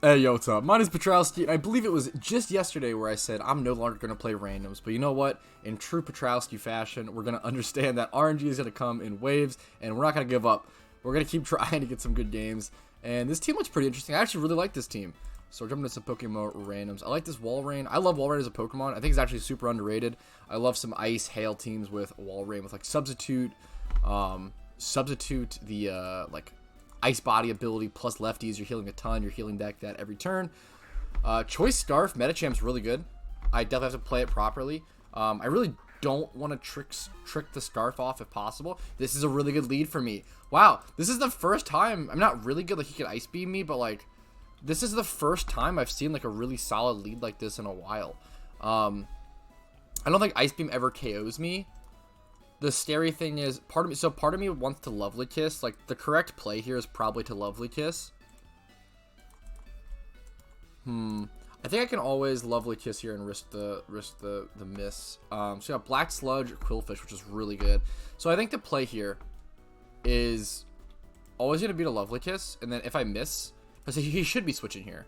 Hey, yo, what's up? Mine is Patrouski, and I believe it was just yesterday where I said I'm no longer going to play randoms. But you know what? In true Patrouski fashion, we're going to understand that RNG is going to come in waves, and we're not going to give up. We're going to keep trying to get some good games. And this team looks pretty interesting. I actually really like this team. So we're jumping into some PokeMMO randoms. I like this Walrein. I love Walrein as a Pokemon. I think it's actually super underrated. I love some Ice Hail teams with Walrein with like Substitute, like Ice Body ability plus lefties. You're healing a ton. You're healing that every turn. Choice Scarf Metachamp's really good. I definitely have to play it properly. I really don't want to trick the Scarf off if possible. This is a really good lead for me. Wow, this is the first time. I'm not really good. Like he could Ice Beam me, but like this is the first time I've seen like a really solid lead like this in a while. I don't think Ice Beam ever KOs me. The scary thing is, part of me wants to Lovely Kiss. Like, the correct play here is probably to Lovely Kiss. I think I can always Lovely Kiss here and risk the miss. So you got Black Sludge or Quillfish, which is really good. So I think the play here is always going to be to Lovely Kiss. And then if I miss, because he should be switching here.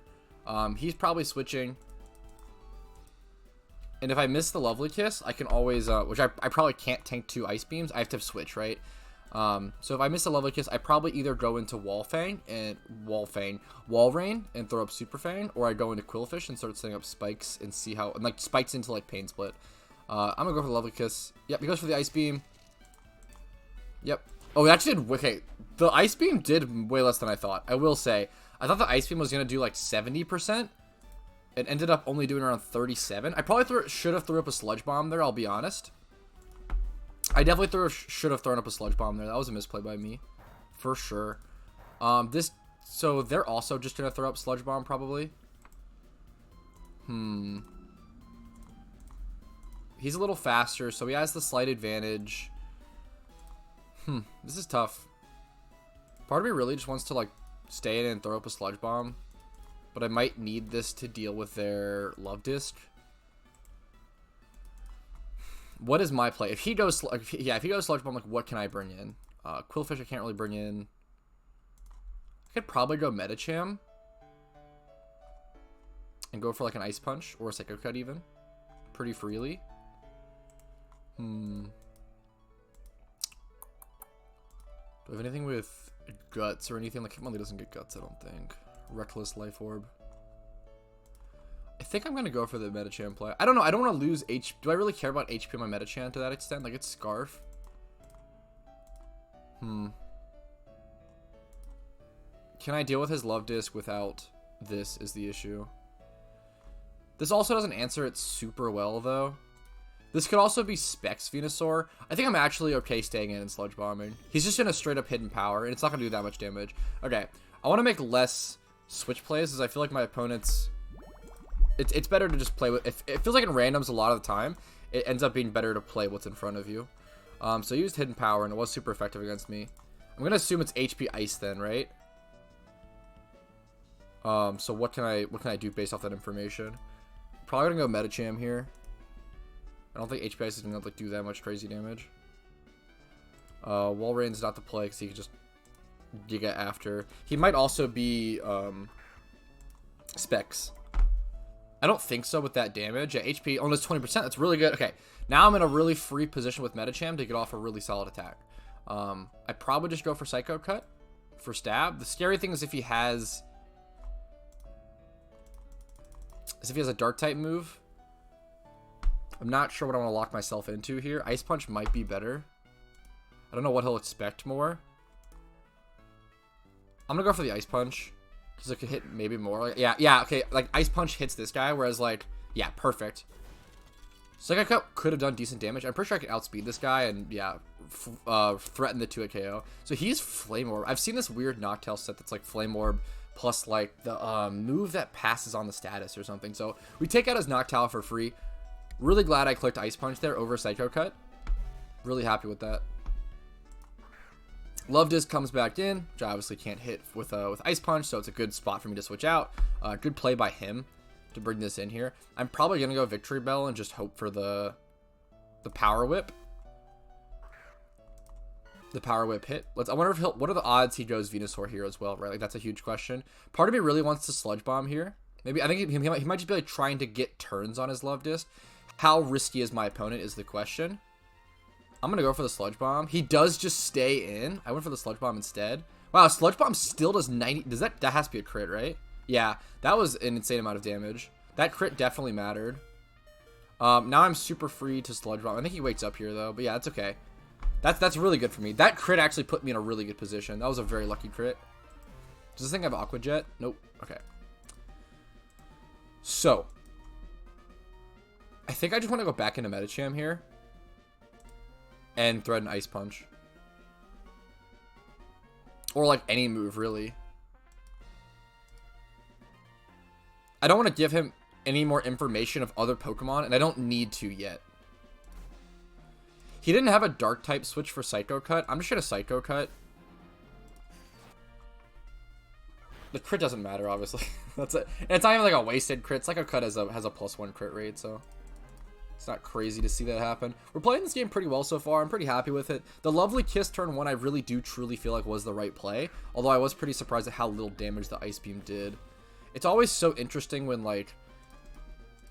He's probably switching. And if I miss the Lovely Kiss, I can always, which I probably can't tank 2 Ice Beams. I have to switch, right? So if I miss the Lovely Kiss, I probably either go into Walrein and throw up Super Fang, or I go into Quillfish and start setting up spikes and see how, and like spikes into like Pain Split. I'm gonna go for the Lovely Kiss. Yep, he goes for the Ice Beam. Yep. Oh, it actually did, okay. The Ice Beam did way less than I thought. I will say, I thought the Ice Beam was gonna do like 70%. It ended up only doing around 37. I probably should have threw up a Sludge Bomb there, I'll be honest. I definitely should have thrown up a Sludge Bomb there. That was a misplay by me, for sure. So they're also just going to throw up Sludge Bomb, probably. He's a little faster, so he has the slight advantage. This is tough. Part of me really just wants to, like, stay in and throw up a Sludge Bomb. But I might need this to deal with their Love Disc. What is my play? If he goes, if he goes Sludge Bomb, like what can I bring in? Quillfish I can't really bring in. I could probably go Medicham and go for like an Ice Punch or a Psycho Cut even, pretty freely. Do I have anything with Guts or anything? Like Hitmonlee doesn't get Guts, I don't think. Reckless Life Orb. I think I'm going to go for the Medicham play. I don't know. I don't want to lose HP. Do I really care about HP on my Medicham to that extent? Like, it's Scarf. Can I deal with his Love Disc without this is the issue. This also doesn't answer it super well, though. This could also be Specs Venusaur. I think I'm actually okay staying in and Sludge Bombing. He's just in a straight up hidden power, and it's not going to do that much damage. Okay. I want to make less switch plays, as I feel like my opponents, it's better to just play with, it feels like in randoms a lot of the time it ends up being better to play what's in front of you. So I used hidden power and it was super effective against me. I'm gonna assume it's HP Ice then, right? So what can I do based off that information? Probably gonna go Medicham here. I don't think HP Ice is gonna like do that much crazy damage. Walrein's not the play because he can just Giga after. He might also be Specs. I don't think so with that damage. Yeah, HP almost 20%. That's really good. Okay, now I'm in a really free position with Medicham to get off a really solid attack. I probably just go for Psycho Cut for stab. The scary thing is if he has a Dark type move. I'm not sure what I want to lock myself into here. Ice Punch might be better. I don't know what he'll expect more. I'm gonna go for the Ice Punch because it could hit maybe more. Like, yeah, okay. Like Ice Punch hits this guy, whereas like, yeah, perfect. Psycho Cut could have done decent damage. I'm pretty sure I could outspeed this guy and yeah, threaten the 2-hit KO. So he's Flame Orb. I've seen this weird Noctowl set that's like Flame Orb plus like the move that passes on the status or something. So we take out his Noctowl for free. Really glad I clicked Ice Punch there over Psycho Cut. Really happy with that. Love Disc comes back in, which I obviously can't hit with Ice Punch, so it's a good spot for me to switch out. Good play by him to bring this in here. I'm probably going to go Victory Bell and just hope for the Power Whip. The Power Whip hit. I wonder if what are the odds he goes Venusaur here as well, right? Like, that's a huge question. Part of me really wants to Sludge Bomb here. Maybe, I think he might just be, like, trying to get turns on his Love Disc. How risky is my opponent is the question. I'm going to go for the Sludge Bomb. He does just stay in. I went for the Sludge Bomb instead. Wow, Sludge Bomb still does 90. Does that has to be a crit, right? Yeah, that was an insane amount of damage. That crit definitely mattered. Now I'm super free to Sludge Bomb. I think he wakes up here, though. But yeah, it's okay. That's really good for me. That crit actually put me in a really good position. That was a very lucky crit. Does this thing have Aqua Jet? Nope. Okay. So, I think I just want to go back into Medicham here. And thread an Ice Punch. Or, like, any move, really. I don't want to give him any more information of other Pokemon, and I don't need to yet. He didn't have a Dark-type switch for Psycho Cut. I'm just going to Psycho Cut. The crit doesn't matter, obviously. That's it. It's not even like a wasted crit. Psycho Cut has a +1 crit rate, so it's not crazy to see that happen. We're playing this game pretty well so far. I'm pretty happy with it. The Lovely Kiss turn 1, I really do truly feel like was the right play. Although I was pretty surprised at how little damage the Ice Beam did. It's always so interesting when, like,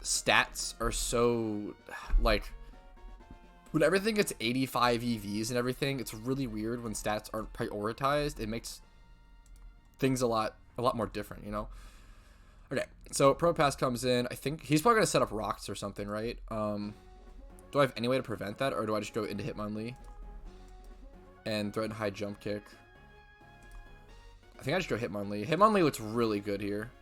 stats are so, like, when everything gets 85 EVs and everything, it's really weird when stats aren't prioritized. It makes things a lot more different, you know? Okay, so Propass comes in. I think he's probably going to set up rocks or something, right? Do I have any way to prevent that, or do I just go into Hitmonlee and threaten high jump kick? I think I just go Hitmonlee. Hitmonlee looks really good here.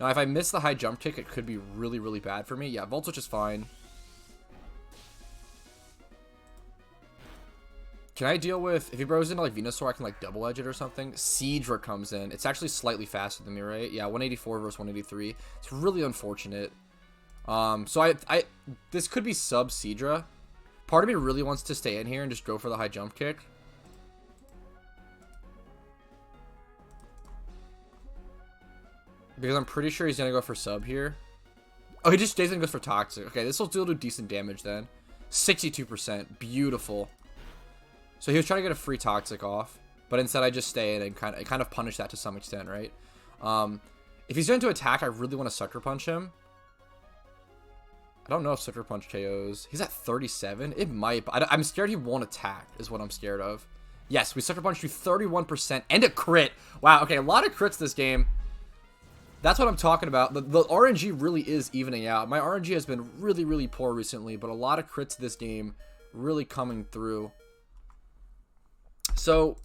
Now, if I miss the high jump kick, it could be really, really bad for me. Yeah, Volt Switch is fine. Can I deal with, if he bros into like Venusaur, I can like double edge it or something? Seadra comes in. It's actually slightly faster than me, right? Yeah, 184 versus 183. It's really unfortunate. So this could be sub Seadra. Part of me really wants to stay in here and just go for the high jump kick. Because I'm pretty sure he's going to go for sub here. Oh, he just stays and goes for toxic. Okay, this will still do decent damage then. 62%. Beautiful. So he was trying to get a free toxic off, but instead I just stay in and kind of punish that to some extent, right? If he's going to attack, I really want to Sucker Punch him. I don't know if Sucker Punch KOs. He's at 37. It might, but I'm scared he won't attack is what I'm scared of. Yes, we Sucker Punch to 31% and a crit. Wow, okay, a lot of crits this game. That's what I'm talking about. The RNG really is evening out. My RNG has been really, really poor recently, but a lot of crits this game really coming through. So,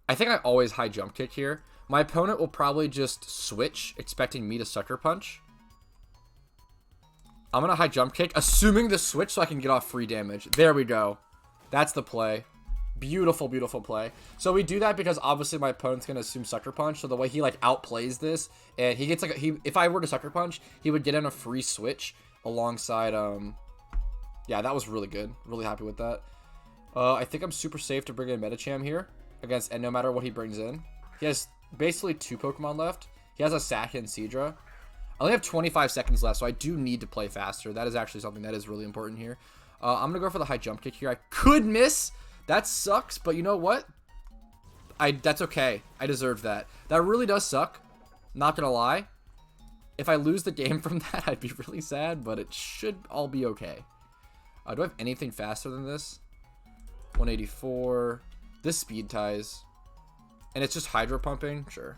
I think I always high jump kick here. My opponent will probably just switch, expecting me to Sucker Punch. I'm going to high jump kick, assuming the switch so I can get off free damage. There we go. That's the play. Beautiful, beautiful play. So we do that because obviously my opponent's going to assume Sucker Punch. So the way he like outplays this, and he gets like, if I were to Sucker Punch, he would get in a free switch alongside, yeah, that was really good. Really happy with that. I think I'm super safe to bring in Medicham here against, and no matter what he brings in. He has basically 2 Pokemon left. He has a Sack and Seadra. I only have 25 seconds left, so I do need to play faster. That is actually something that is really important here. I'm going to go for the high jump kick here. I could miss. That sucks, but you know what? That's okay. I deserved that. That really does suck. Not going to lie. If I lose the game from that, I'd be really sad, but it should all be okay. Do I have anything faster than this? 184. This speed ties. And it's just hydro pumping? Sure.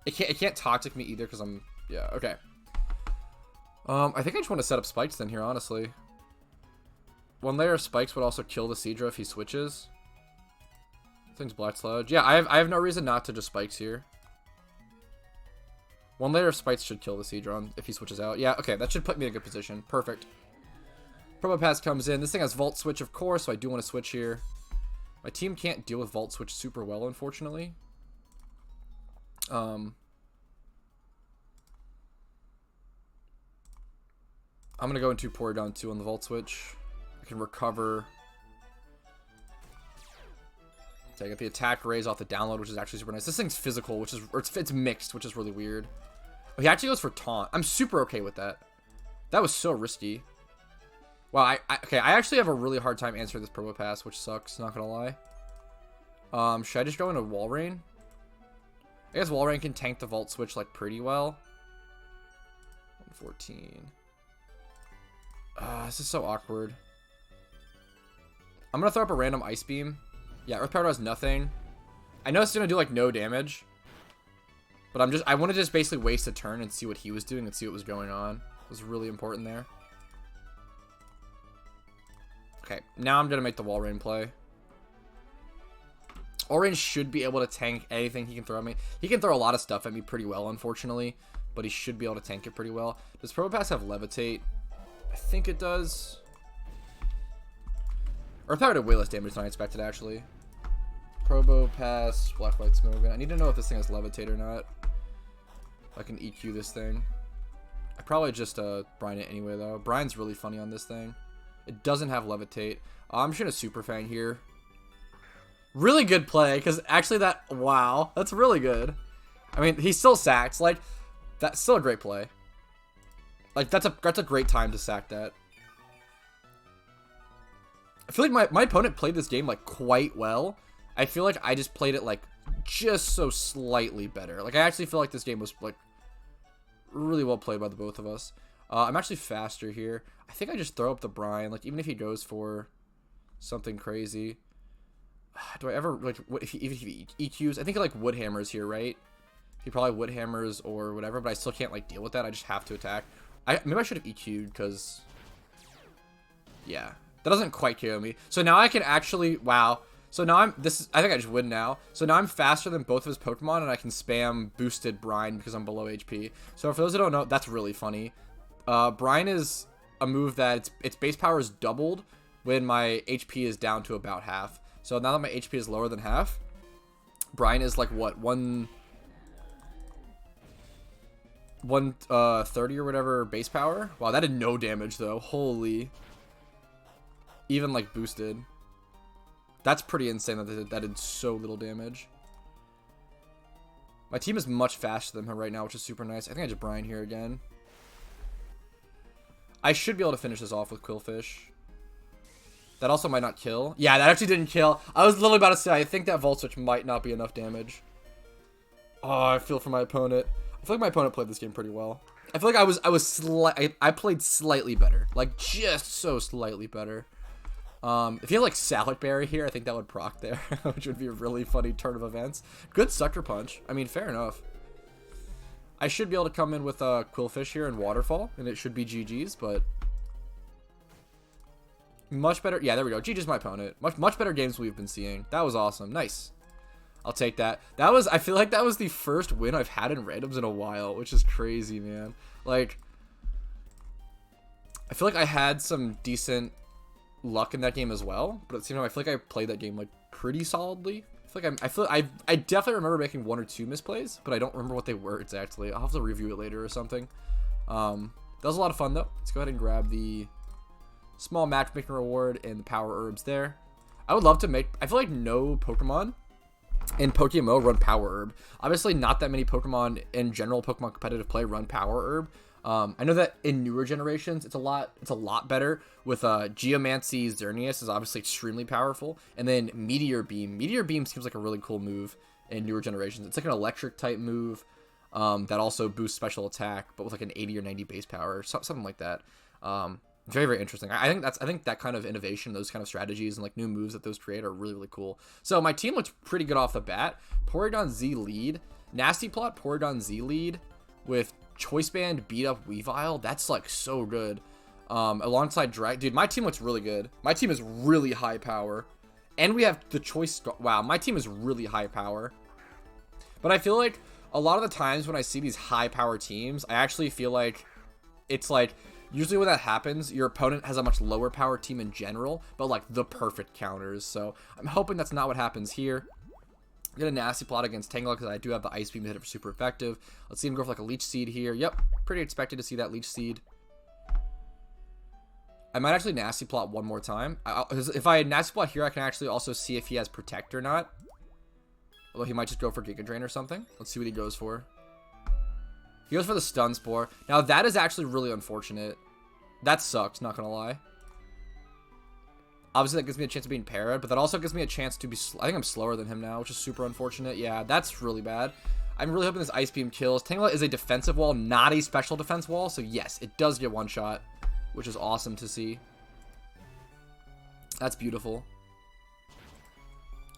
It can't toxic me either because I'm... Yeah, okay. I think I just want to set up spikes then here, honestly. 1 layer of spikes would also kill the Seadra if he switches. Thing's Black Sludge. Yeah, I have no reason not to just spikes here. 1 layer of spikes should kill the Seadra if he switches out. Yeah, okay, that should put me in a good position. Perfect. Probopass comes in. This thing has Volt Switch, of course, so I do want to switch here. My team can't deal with Volt Switch super well, unfortunately. I'm going to go into Porygon 2 on the Volt Switch. I can recover. So I get the attack raise off the download, which is actually super nice. This thing's physical, which is, or it's mixed, which is really weird. Oh, he actually goes for taunt. I'm super okay with that. That was so risky. Wow, okay, I actually have a really hard time answering this Promo Pass, which sucks, not gonna lie. Should I just go into Wall Rain? I guess Wall Rain can tank the Volt Switch, like, pretty well. 114. This is so awkward. I'm gonna throw up a random Ice Beam. Yeah, Earth Power does nothing. I know it's gonna do, like, no damage. But I want to just basically waste a turn and see what he was doing and see what was going on. It was really important there. Okay, now I'm gonna make the Wall Rain play. Orange should be able to tank anything he can throw at me. He can throw a lot of stuff at me pretty well, unfortunately. But he should be able to tank it pretty well. Does Promo Pass have Levitate? I think it does. Earth Power did way less damage than I expected, actually. Promo Pass, Black White Smoke. I need to know if this thing has Levitate or not. If I can EQ this thing. I probably just brine it anyway, though. Brine's really funny on this thing. It doesn't have Levitate. I'm just going to Super Fang here. Really good play, because actually that... Wow, that's really good. I mean, he still sacks. Like, that's still a great play. Like, that's a great time to sack that. I feel like my opponent played this game, like, quite well. I feel like I just played it, like, just so slightly better. Like, I actually feel like this game was, like, really well played by the both of us. I'm actually faster here. I think I just throw up the brine. Like, even if he goes for something crazy. Do I ever, like, even if he EQs? I think, like, Wood Hammers here, right? He probably Wood Hammers or whatever, but I still can't, like, deal with that. I just have to attack. Maybe I should have EQ'd, because... Yeah. That doesn't quite KO me. So now I can actually... Wow. So now I think I just win now. So now I'm faster than both of his Pokemon, and I can spam boosted Brine because I'm below HP. So for those who don't know, that's really funny. Brine is a move that its base power is doubled when my HP is down to about half. So now that my HP is lower than half, Brine is like what, 130 or whatever base power. Wow, that did no damage though. Holy. Even like boosted. That's pretty insane that did so little damage. My team is much faster than him right now, which is super nice. I think I just Brine here again. I should be able to finish this off with Quillfish. That also might not kill. Yeah, that actually didn't kill. I was literally about to say, I think that Volt Switch might not be enough damage. Oh, I feel for my opponent. I feel like my opponent played this game pretty well. I feel like I played slightly better. Like, just so slightly better. If you have, like, Salad Berry here, I think that would proc there, which would be a really funny turn of events. Good Sucker Punch. I mean, fair enough. I should be able to come in with a Quillfish here and Waterfall, and it should be GG's, but... Much better. Yeah, there we go. GG's my opponent. Much better games we've been seeing. That was awesome. Nice. I'll take that. I feel like that was the first win I've had in randoms in a while, which is crazy, man. Like, I feel like I had some decent luck in that game as well, but at the same time, I feel like I played that game, like, pretty solidly. I definitely remember making one or two misplays, but I don't remember what they were exactly. I'll have to review it later or something. That was a lot of fun, though. Let's go ahead and grab the small matchmaking reward and the power herbs there. I would love to make... I feel like no Pokemon in PokeMMO run power herb. Obviously, not that many Pokemon in general Pokemon competitive play run power herb. I know that in newer generations, it's a lot better with Geomancy. Xerneas is obviously extremely powerful, and then Meteor Beam. Meteor Beam seems like a really cool move in newer generations. It's like an electric type move that also boosts special attack, but with like an 80 or 90 base power, something like that. Very, very interesting. I think that kind of innovation, those kind of strategies, and like new moves that those create are really, really cool. So my team looks pretty good off the bat. Porygon Z lead, Nasty Plot, Porygon Z lead with Choice Band, beat up Weavile. That's like so good. Alongside Drag, dude, my team looks really good. My team is really high power, and we have the choice. Wow, my team is really high power. But I feel like a lot of the times when I see these high power teams, I actually feel like it's like usually when that happens, your opponent has a much lower power team in general, but like the perfect counters. So I'm hoping that's not what happens here. Get a Nasty Plot against Tangela because I do have the Ice Beam to hit it for super effective. Let's see him go for like a Leech Seed here. Yep, pretty expected to see that Leech Seed. I might actually Nasty Plot one more time. If I Nasty Plot here, I can actually also see if he has Protect or not. Although he might just go for Giga Drain or something. Let's see what he goes for. He goes for the Stun Spore. Now that is actually really unfortunate. That sucks, not gonna lie. Obviously, that gives me a chance of being parried, but that also gives me a chance to be... I think I'm slower than him now, which is super unfortunate. Yeah, that's really bad. I'm really hoping this Ice Beam kills. Tangela is a defensive wall, not a special defense wall. So, yes, it does get one shot, which is awesome to see. That's beautiful.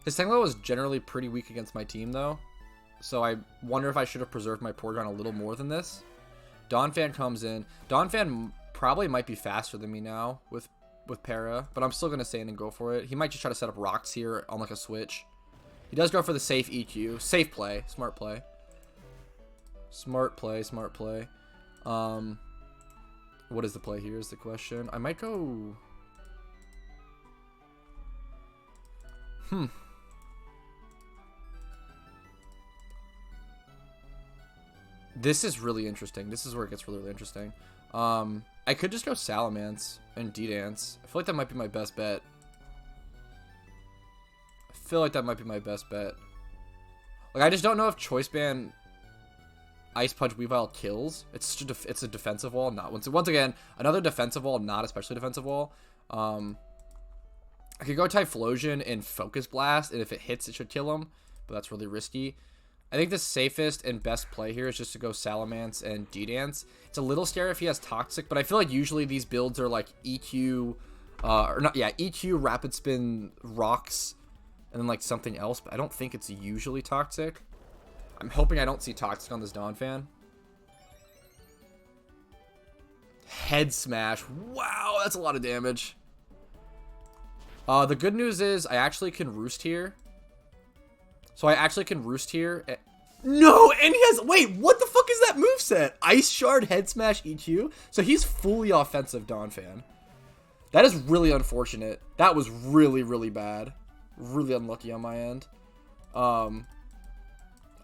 His Tangela was generally pretty weak against my team, though. So, I wonder if I should have preserved my Porygon a little more than this. Donphan comes in. Donphan probably might be faster than me now with Para, but I'm still going to stand and go for it. He might just try to set up rocks here on like a switch. He does go for the safe EQ. Safe play. Smart play. Smart play. Smart play. What is the play here is the question. I might go... This is really interesting. This is where it gets really, really interesting. I could just go Salamence and D-Dance. I feel like that might be my best bet. Like, I just don't know if Choice Band Ice Punch Weavile kills. It's a defensive wall, not once again another defensive wall, not a specially defensive wall. I could go Typhlosion and Focus Blast, and if it hits, it should kill him, but that's really risky. I think the safest and best play here is just to go Salamence and D-Dance. It's a little scary if he has Toxic, but I feel like usually these builds are like EQ, EQ, Rapid Spin, Rocks, and then like something else, but I don't think it's usually Toxic. I'm hoping I don't see Toxic on this Donphan. Head Smash. Wow, that's a lot of damage. The good news is I actually can Roost here. So I actually can Roost here. No, and he has... Wait, what the fuck is that moveset? Ice Shard, Head Smash, EQ? So he's fully offensive Donphan. That is really unfortunate. That was really, really bad. Really unlucky on my end. I've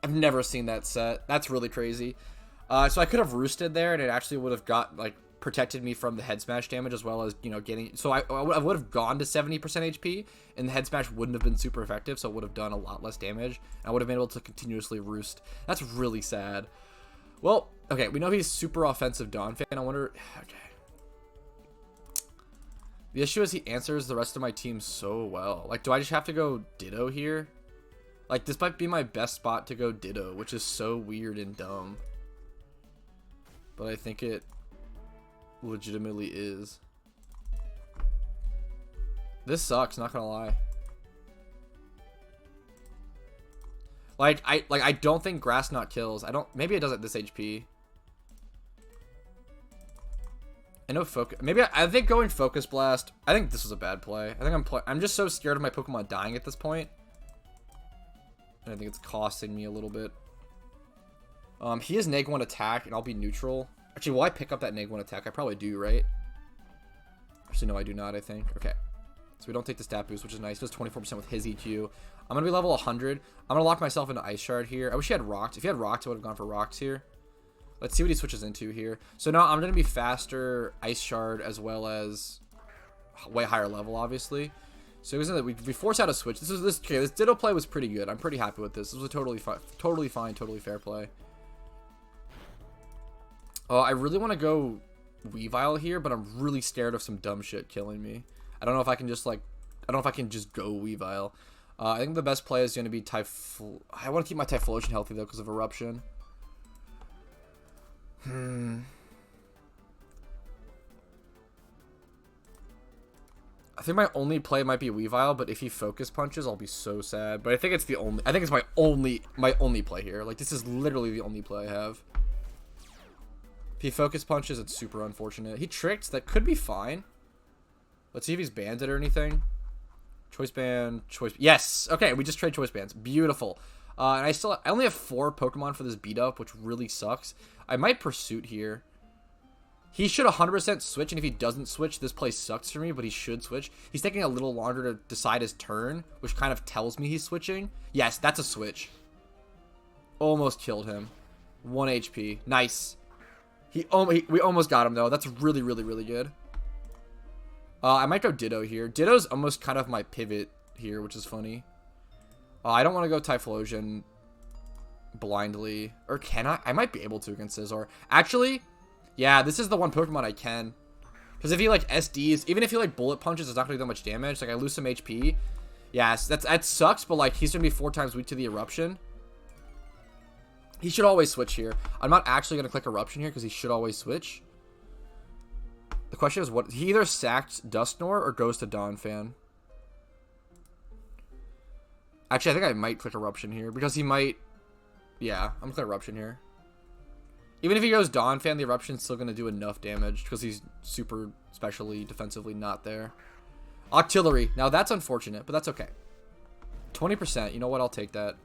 never seen that set. That's really crazy. So I could have Roosted there, and it actually would have got, like, protected me from the Head Smash damage as well as, you know, getting... So I would have gone to 70% HP, and the Head Smash wouldn't have been super effective, so it would have done a lot less damage. I would have been able to continuously Roost. That's really sad. Well, okay, we know he's super offensive Donphan. I wonder... Okay. The issue is he answers the rest of my team so well. Like, do I just have to go Ditto here? Like, this might be my best spot to go Ditto, which is so weird and dumb. But I think it legitimately is. This sucks, not gonna lie. I don't think Grass Knot kills. Maybe it does at this HP. I know Focus. I think going Focus Blast. I think this was a bad play. I'm just so scared of my Pokemon dying at this point. And I think it's costing me a little bit. He has Neg 1 attack, and I'll be neutral. Actually, will I pick up that Neg 1 attack? I probably do, right? Actually, no, I do not, I think. Okay. So we don't take the stat boost, which is nice. Does 24% with his EQ. I'm going to be level 100. I'm going to lock myself into Ice Shard here. I wish he had Rocks. If he had Rocks, I would have gone for Rocks here. Let's see what he switches into here. So now I'm going to be faster Ice Shard as well as way higher level, obviously. So we force out a switch. This Ditto play was pretty good. I'm pretty happy with this. This was a totally fine, totally fair play. I really want to go Weavile here, but I'm really scared of some dumb shit killing me. I don't know if I can just go Weavile. I think the best play is going to be I want to keep my Typhlosion healthy though because of Eruption. I think my only play might be Weavile, but if he Focus Punches, I'll be so sad. But I think it's my only play here. Like, this is literally the only play I have. If he Focus Punches, it's super unfortunate. He Tricked, that could be fine. Let's see if he's banded or anything. Choice Band, yes! Okay, we just trade Choice Bands. Beautiful. And I only have 4 Pokemon for this beat up, which really sucks. I might Pursuit here. He should 100% switch, and if he doesn't switch, this play sucks for me, but he should switch. He's taking a little longer to decide his turn, which kind of tells me he's switching. Yes, that's a switch. Almost killed him. 1 HP. Nice. We almost got him, though. That's really, really, really good. I might go Ditto here. Ditto's almost kind of my pivot here, which is funny. I don't want to go Typhlosion blindly. Or can I? I might be able to against Scizor. Actually, yeah, this is the one Pokemon I can. Because if he like SDs, even if he like bullet punches, it's not gonna do that much damage. Like I lose some HP. Yes, that sucks, but like he's gonna be 4 times weak to the eruption. He should always switch here. I'm not actually gonna click eruption here because he should always switch. The question is what he either sacked Dusknoir or goes to Donphan. Actually, I think I might click eruption here because he might. Yeah, I'm gonna click eruption here. Even if he goes Donphan, the eruption's still gonna do enough damage because he's super specially defensively not there. Octillery. Now that's unfortunate, but that's okay. 20%. You know what? I'll take that.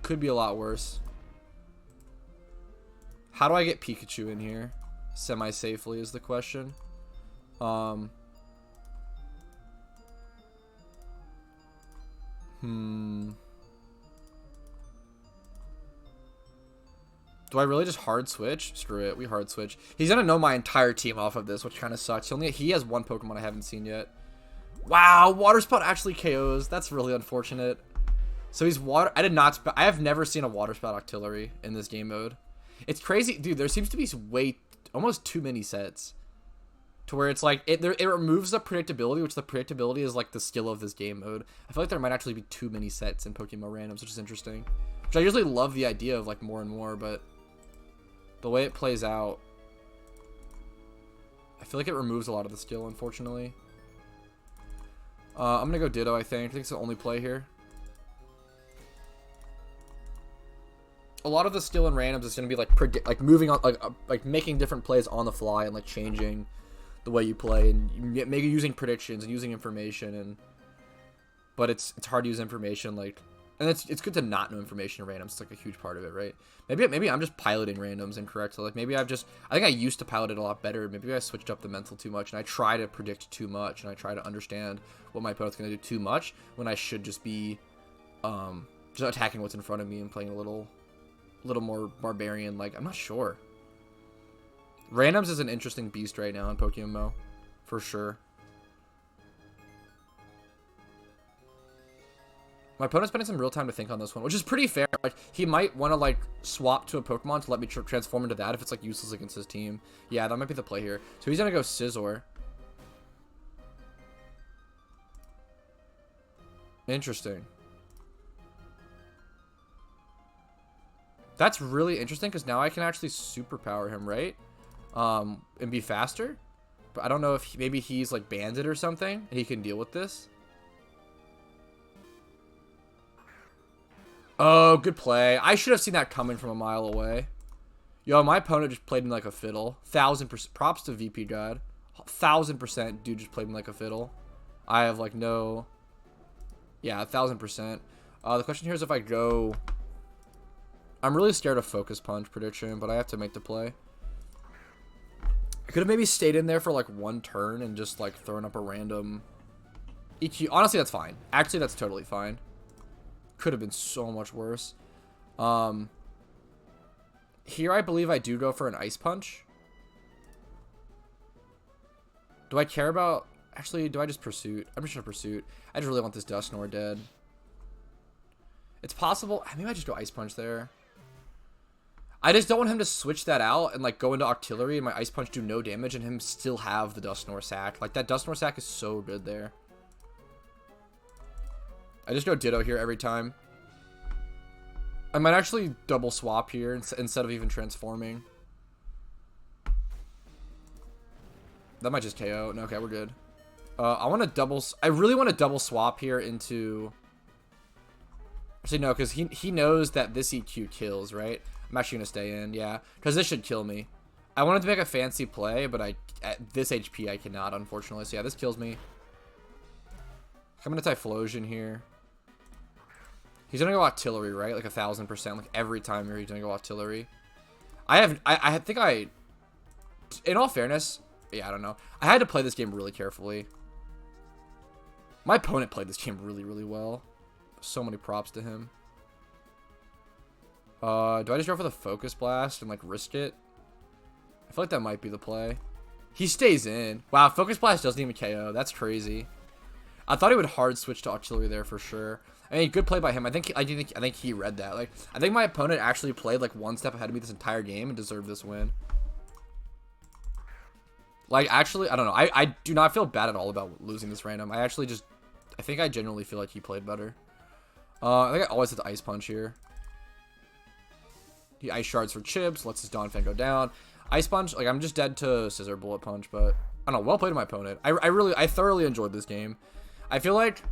Could be a lot worse. How do I get Pikachu in here? Semi-safely is the question. Do I really just hard switch? Screw it, we hard switch. He's gonna know my entire team off of this, which kind of sucks. He has one Pokemon I haven't seen yet. Wow, Water Spout actually KOs. That's really unfortunate. So he's water. I have never seen a Water Spout Octillery in this game mode. It's crazy, dude. There seems to be almost too many sets, to where it's like it removes the predictability, which the predictability is like the skill of this game mode. I feel like there might actually be too many sets in PokeMMO randoms, which is interesting. Which I usually love the idea of like more and more, but the way it plays out, I feel like it removes a lot of the skill, unfortunately. I'm gonna go Ditto. I think it's the only play here. A lot of the skill in randoms is gonna be like moving on, like making different plays on the fly and like changing the way you play and maybe using predictions and using information but it's hard to use information and it's good to not know information in randoms. It's like a huge part of it, right? Maybe I'm just piloting randoms incorrectly. Like maybe I think I used to pilot it a lot better. Maybe I switched up the mental too much and I try to predict too much and I try to understand what my opponent's gonna do too much when I should just be just attacking what's in front of me and playing a little more barbarian. Like, I'm not sure. Randoms is an interesting beast right now in PokeMMO, for sure. My opponent's spending some real time to think on this one, which is pretty fair. Like, he might want to like swap to a Pokemon to let me transform into that if it's like useless against his team. Yeah, that might be the play here. So he's gonna go Scizor. Interesting. That's really interesting because now I can actually superpower him, right? And be faster. But I don't know if maybe he's like banded or something and he can deal with this. Oh, good play. I should have seen that coming from a mile away. Yo, my opponent just played me like a fiddle. 1000%. Props to VP God. 1000% dude just played me like a fiddle. I have like no... Yeah, 1000%. The question here is if I go... I'm really scared of Focus Punch prediction, but I have to make the play. I could have maybe stayed in there for like one turn and just like thrown up a random EQ. Honestly, that's fine. Actually, that's totally fine. Could have been so much worse. Here, I believe I do go for an Ice Punch. Do I care about... Actually, do I just Pursuit? I'm just going to Pursuit. I just really want this Dusknoir dead. It's possible... Maybe I just go Ice Punch there. I just don't want him to switch that out and like go into Octillery and my Ice Punch do no damage and him still have the Dusknoir sack. Like that Dusknoir sack is so good there. I just go Ditto here every time. I might actually double swap here instead of even transforming. That might just KO. No, okay, we're good. I really want to double swap here into... Actually, no, because he knows that this EQ kills, right? I'm actually going to stay in, yeah. Because this should kill me. I wanted to make a fancy play, but at this HP, I cannot, unfortunately. So, yeah, this kills me. I'm going to Typhlosion here. He's going to go Octillery, right? Like 1000%. Like, every time he's going to go Octillery. I think in all fairness, yeah, I don't know. I had to play this game really carefully. My opponent played this game really, really well. So many props to him. Do I just go for the Focus Blast and like risk it? I feel like that might be the play. He stays in. Wow, Focus Blast doesn't even KO. That's crazy. I thought he would hard switch to Octillery there for sure. I mean, good play by him. I think he read that. Like, I think my opponent actually played like one step ahead of me this entire game and deserved this win. Like, actually, I don't know. I do not feel bad at all about losing this random. I think I genuinely feel like he played better. I think I always hit the Ice Punch here. He Ice Shards for chips, lets his Donphan go down. Ice Punch, like, I'm just dead to Scissor Bullet Punch, but I don't know. Well played to my opponent. I thoroughly enjoyed this game. I feel like,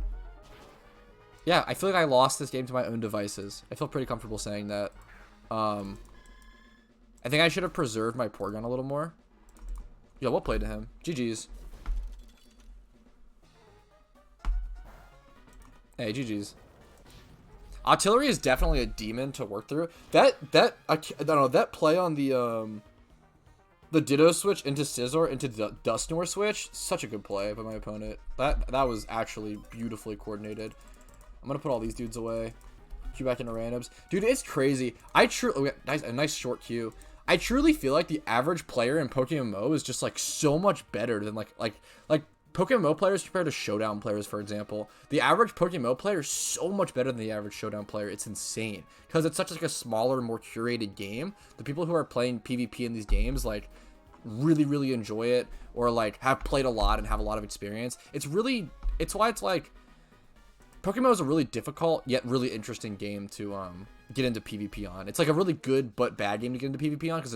yeah, I feel like I lost this game to my own devices. I feel pretty comfortable saying that. I think I should have preserved my Porygon a little more. Yeah, well played to him. GG's. Hey, GG's. Artillery is definitely a demon to work through. I don't know, that play on the Ditto switch into Scizor into the Dusknoir switch, such a good play by my opponent. That was actually beautifully coordinated. I'm gonna put all these dudes away. Queue back into randoms. Dude, it's crazy. A nice short queue. I truly feel like the average player in PokeMMO is just like so much better than like PokeMMO players compared to Showdown players, for example. The average PokeMMO player is so much better than the average Showdown player. It's insane because it's such like a smaller, more curated game. The people who are playing PvP in these games like really enjoy it, or like have played a lot and have a lot of experience. It's why it's like PokeMMO is a really difficult yet really interesting game to get into PvP on. It's like a really good but bad game to get into PvP on because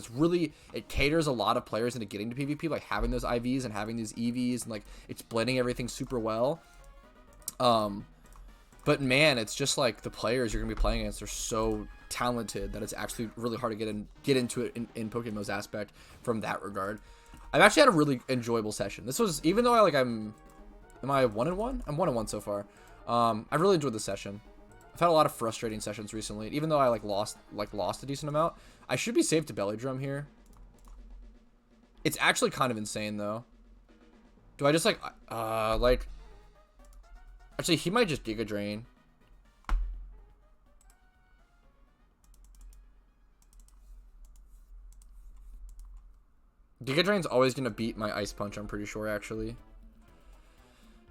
it caters a lot of players into getting to PvP, like having those IVs and having these EVs, and like it's blending everything super well. But man, it's just like the players you're gonna be playing against are so talented that it's actually really hard to get into it in PokeMMO's aspect from that regard. I've actually had a really enjoyable session. This was, even though am I 1-1? I'm 1-1 so far. I really enjoyed the session. I've had a lot of frustrating sessions recently, even though I lost a decent amount. I should be safe to Belly Drum here. It's actually kind of insane though. Do I just actually he might just Giga Drain. Giga Drain's always gonna beat my Ice Punch, I'm pretty sure actually.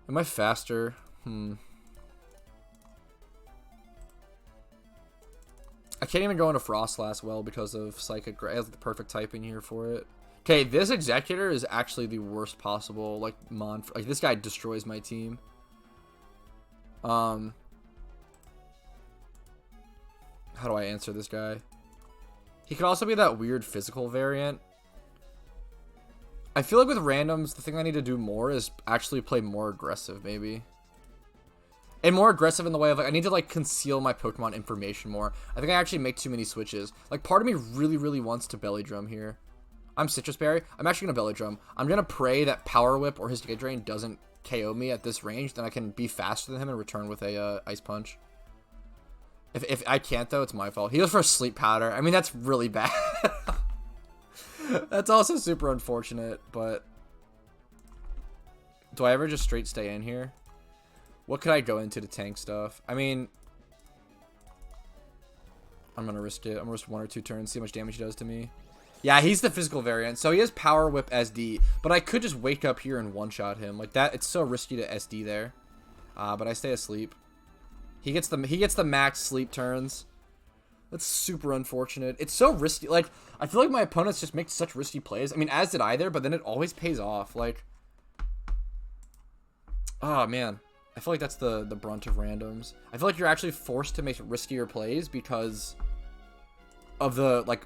Am I faster? I can't even go into Frostlass well because of Psychic. I have the perfect typing here for it. Okay, this Executor is actually the worst possible, like, like, this guy destroys my team. How do I answer this guy? He could also be that weird physical variant. I feel like with randoms, the thing I need to do more is actually play more aggressive, maybe. And more aggressive in the way of, like, I need to, like, conceal my Pokemon information more. I think I actually make too many switches. Like, part of me really wants to Belly Drum here. I'm Citrus Berry. I'm actually going to Belly Drum. I'm going to pray that Power Whip or his Giga Drain doesn't KO me at this range. Then I can be faster than him and return with a Ice Punch. If I can't, though, it's my fault. He goes for a Sleep Powder. I mean, that's really bad. That's also super unfortunate, but... Do I ever just straight stay in here? What could I go into to tank stuff? I mean, I'm going to risk it. I'm going to risk 1 or 2 turns, see how much damage he does to me. Yeah, he's the physical variant, so he has Power Whip SD, but I could just wake up here and one-shot him. Like that, it's so risky to SD there. But I stay asleep. He gets the max sleep turns. That's super unfortunate. It's so risky. Like, I feel like my opponents just make such risky plays. I mean, as did I there, but then it always pays off. Like, oh, man. I feel like that's the brunt of randoms. I feel like you're actually forced to make riskier plays because of the, like,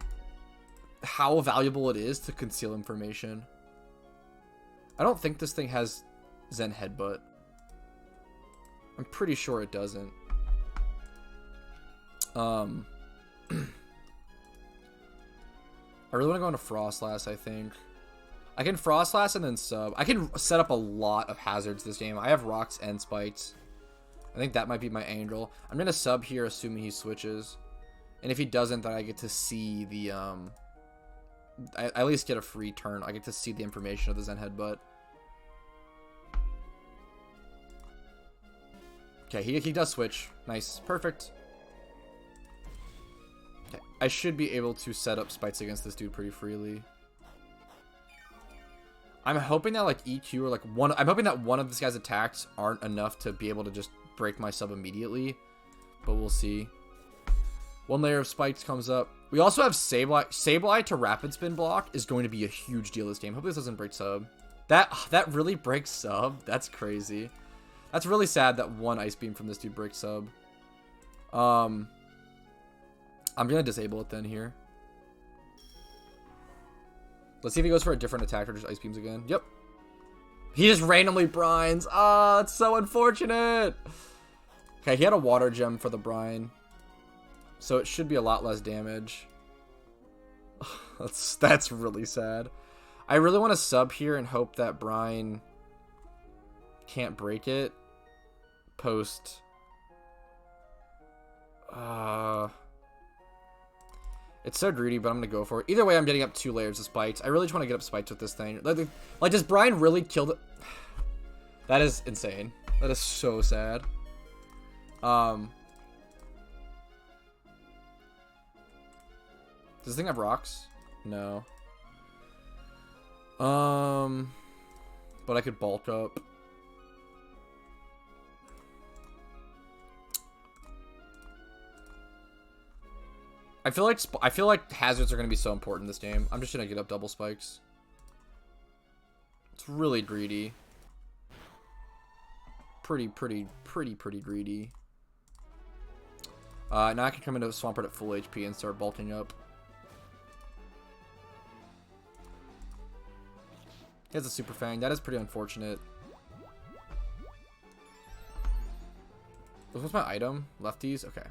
how valuable it is to conceal information. I don't think this thing has Zen Headbutt. I'm pretty sure it doesn't. I really want to go into Frostlass, I think. I can Frostlass and then sub. I can set up a lot of hazards this game. I have rocks and spikes. I think that might be my angle. I'm going to sub here, assuming he switches. And if he doesn't, then I get to see the... I at least get a free turn. I get to see the information of the Zen Headbutt. Okay, he does switch. Nice. Perfect. Okay, I should be able to set up spikes against this dude pretty freely. I'm hoping that like EQ or like I'm hoping that one of this guy's attacks aren't enough to be able to just break my sub immediately, but we'll see. One layer of spikes comes up. We also have Sableye. Sableye to rapid spin block is going to be a huge deal this game. Hopefully this doesn't break sub. That really breaks sub. That's crazy. That's really sad that one ice beam from this dude breaks sub. I'm gonna disable it then here. Let's see if he goes for a different attack or just ice beams again. Yep. He just randomly brines. Ah, it's so unfortunate. Okay, he had a water gem for the brine. So it should be a lot less damage. That's really sad. I really want to sub here and hope that brine can't break it. Post. It's so greedy, but I'm going to go for it. Either way, I'm getting up 2 layers of spikes. I really just want to get up spikes with this thing. Like, does brine really kill it? That is insane. That is so sad. Does this thing have rocks? No. But I could bulk up. I feel like hazards are going to be so important in this game. I'm just going to get up double spikes. It's really greedy. Pretty greedy. Now I can come into Swampert at full HP and start bulking up. He has a Super Fang. That is pretty unfortunate. What's my item? Lefties? Okay.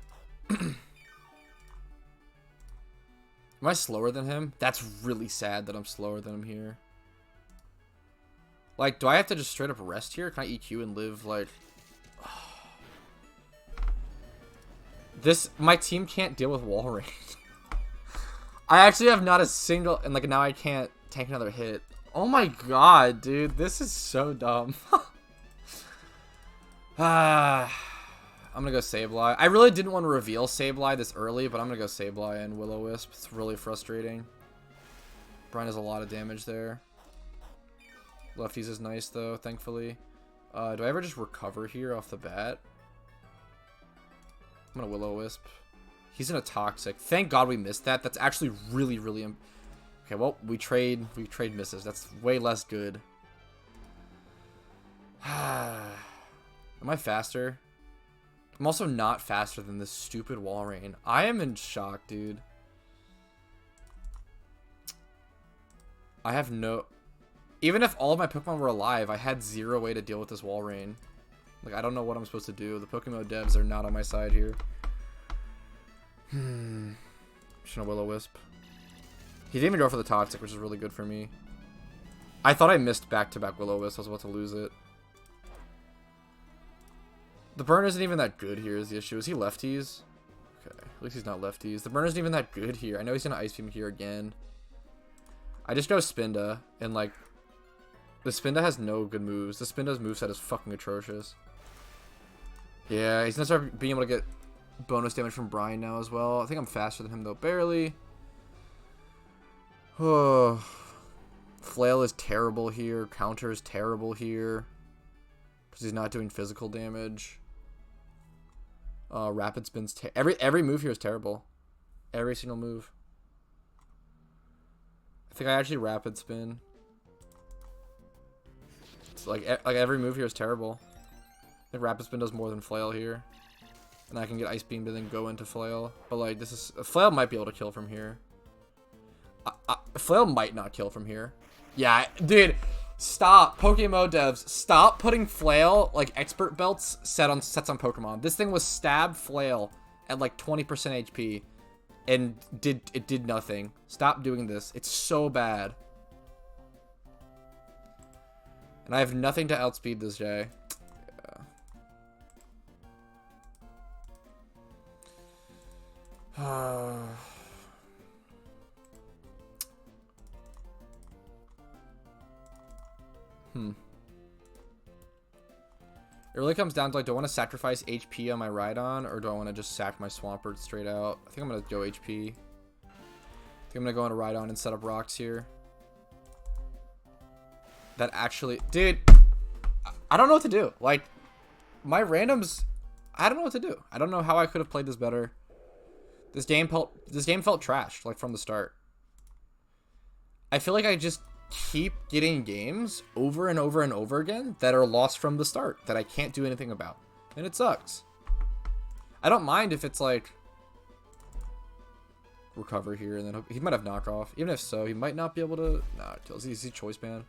Am I slower than him? That's really sad that I'm slower than him here. Like, do I have to just straight up rest here? Can I EQ and live, like... My team can't deal with wall rain. I actually have not a single... And, like, now I can't tank another hit. Oh my god, dude. This is so dumb. I'm gonna go Sableye. I really didn't want to reveal Sableye this early, but I'm gonna go Sableye and Will-O-Wisp. It's really frustrating. Brine has a lot of damage there. Lefties is nice, though, thankfully. Do I ever just recover here off the bat? I'm gonna Will-O-Wisp. He's in a Toxic. Thank God we missed that. That's actually really, really... Okay, well, we trade misses. That's way less good. Am I faster? I'm also not faster than this stupid wall rain. I am in shock, dude. I have no... Even if all of my Pokemon were alive, I had 0 way to deal with this wall rain. Like, I don't know what I'm supposed to do. The PokeMMO devs are not on my side here. Just gonna Will-O-Wisp. He didn't even go for the Toxic, which is really good for me. I thought I missed back-to-back Will-O-Wisp. I was about to lose it. The burn isn't even that good here is the issue. Is he lefties? Okay, at least he's not lefties. The burn isn't even that good here. I know he's gonna Ice Beam here again. I just go Spinda, and like... The Spinda has no good moves. The Spinda's moveset is fucking atrocious. Yeah, he's gonna start being able to get bonus damage from Brian now as well. I think I'm faster than him though, barely. Oh, Flail is terrible here. Counter is terrible here. Because he's not doing physical damage. Rapid Spin's every move here is terrible. Every single move. I think I actually Rapid Spin. It's like every move here is terrible. I think Rapid Spin does more than Flail here. And I can get Ice Beam to then go into Flail. But like this is... Flail might be able to kill from here. Flail might not kill from here. Yeah, dude, stop. PokeMMO devs, stop putting Flail, like, expert belts sets on Pokemon. This thing was stab Flail at, like, 20% HP. And it did nothing. Stop doing this. It's so bad. And I have nothing to outspeed this guy. Yeah. It really comes down to, like, do I want to sacrifice HP on my Rhydon, or do I want to just sack my Swampert straight out? I think I'm going to go HP. I think I'm going to go into Rhydon and set up rocks here. That actually... Dude, I don't know what to do. Like, my randoms... I don't know what to do. I don't know how I could have played this better. This game felt trash, like, from the start. I feel like I just keep getting games over and over and over again that are lost from the start that I can't do anything about. And it sucks. I don't mind if it's like recover here, and then he might have knockoff. Even if so, he might not be able to. Nah, kills. He's choice man.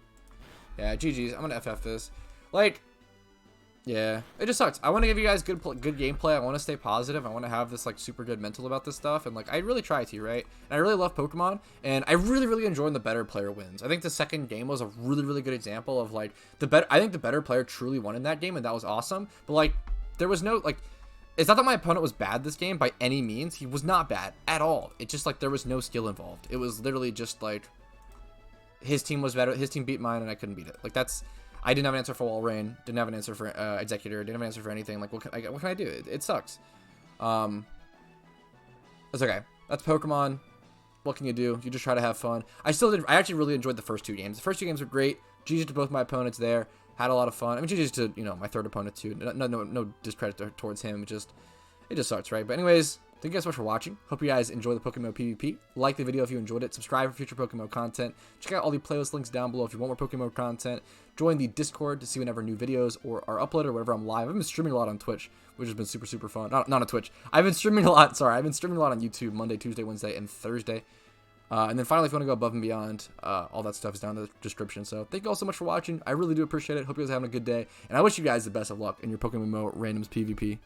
Yeah, GG's. I'm gonna FF this. Like, yeah, it just sucks. I want to give you guys good gameplay. I want to stay positive. I want to have this like super good mental about this stuff, and like I really try to, right? And I really love Pokemon, and I really enjoy when the better player wins. I think the second game was a really good example of like I think the better player truly won in that game, and that was awesome. But like, there was no like. It's not that my opponent was bad this game by any means. He was not bad at all. It's just like there was no skill involved. It was literally just like his team was better. His team beat mine, and I couldn't beat it. Like that's. I didn't have an answer for Wall Rain. Didn't have an answer for Executor. Didn't have an answer for anything. Like what can I do? It sucks. It's okay. That's Pokemon. What can you do? You just try to have fun. I actually really enjoyed the first two games. The first two games were great. GG to both my opponents there. Had a lot of fun. I mean, GG to, you know, my third opponent too. No discredit towards him. It just sucks, right? But anyways, thank you guys so much for watching. Hope you guys enjoy the PokeMMO PvP. Like the video if you enjoyed it. Subscribe for future PokeMMO content. Check out all the playlist links down below if you want more PokeMMO content. Join the Discord to see whenever new videos are uploaded or whenever I'm live. I've been streaming a lot on Twitch, which has been super fun. Not on Twitch. I've been streaming a lot. Sorry, I've been streaming a lot on YouTube Monday, Tuesday, Wednesday, and Thursday. And then finally, if you want to go above and beyond, all that stuff is down in the description. So thank you all so much for watching. I really do appreciate it. Hope you guys are having a good day. And I wish you guys the best of luck in your PokeMMO Randoms PvP.